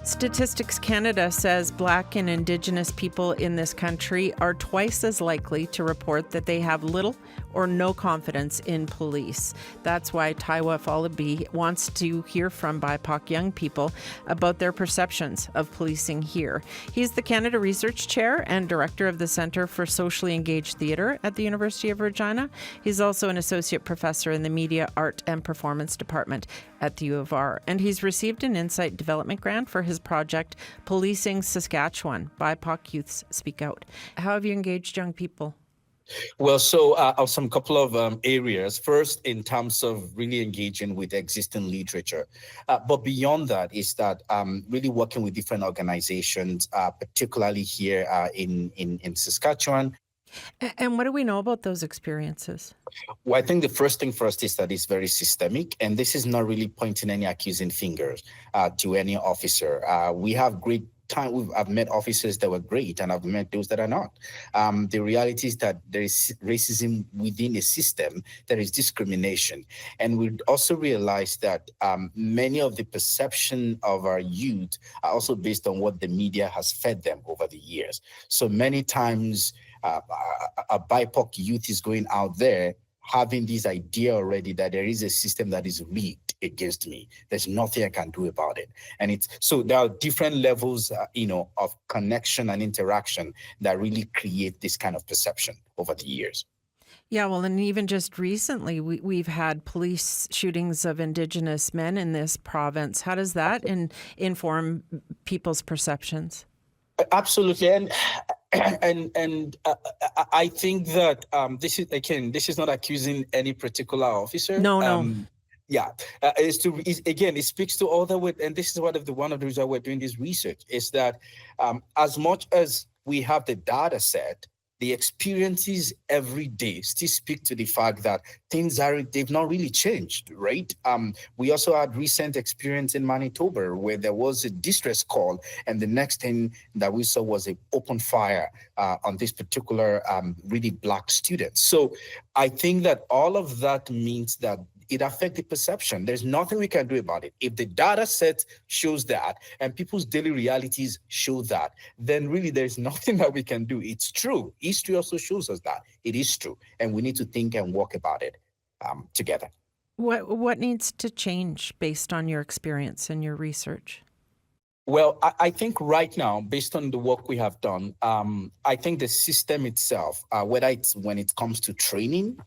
Statistics Canada says Black and Indigenous people in this country are twice as likely to report that they have little or no confidence in police. That's why Taiwo Afolabi wants to hear from BIPOC young people about their perceptions of policing here. He's the Canada Research Chair and Director of the Centre for Socially Engaged Theatre at the University of Regina. He's also an Associate Professor in the Media, Art and Performance Department at the U of R. And he's received an Insight Development Grant for his project, Policing Saskatchewan, BIPOC Youths Speak Out. How have you engaged young people? Well, so some couple of areas. First, in terms of really engaging with existing literature. But beyond that is that really working with different organizations, particularly here in Saskatchewan. And what do we know about those experiences? Well, I think the first thing first is that it's very systemic, and this is not really pointing any accusing fingers to any officer. We have great time. I've met officers that were great, and I've met those that are not. The reality is that there is racism within a system. There is discrimination, and we also realize that many of the perception of our youth are also based on what the media has fed them over the years. So many times, a BIPOC youth is going out there having this idea already that there is a system that is rigged against me. There's nothing I can do about it. And it's so there are different levels, of connection and interaction that really create this kind of perception over the years. Yeah, well, and even just recently, we've had police shootings of Indigenous men in this province. How does that inform people's perceptions? Absolutely. And I think that this is not accusing any particular officer. No. Yeah, it speaks to all that. And this is one of the reasons why we're doing this research is that as much as we have the data set, the experiences every day still speak to the fact that they've not really changed, right? We also had recent experience in Manitoba where there was a distress call, and the next thing that we saw was an open fire on this particular really Black student. So I think that all of that means that it affects the perception. There's nothing we can do about it. If the data set shows that and people's daily realities show that, then really there's nothing that we can do. It's true. History also shows us that it is true, and we need to think and work about it together. What needs to change based on your experience and your research? Well, I think right now, based on the work we have done, I think the system itself, whether it's when it comes to training,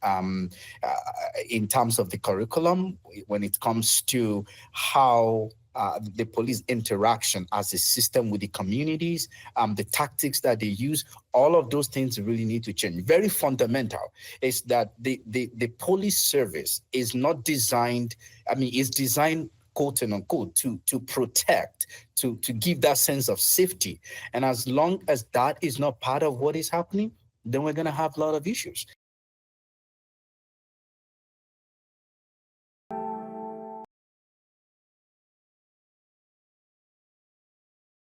in terms of the curriculum, when it comes to how the police interaction as a system with the communities, the tactics that they use, all of those things really need to change. Very fundamental is that the police service is not designed, it's designed quote and unquote to protect, to give that sense of safety. And as long as that is not part of what is happening, then we're going to have a lot of issues.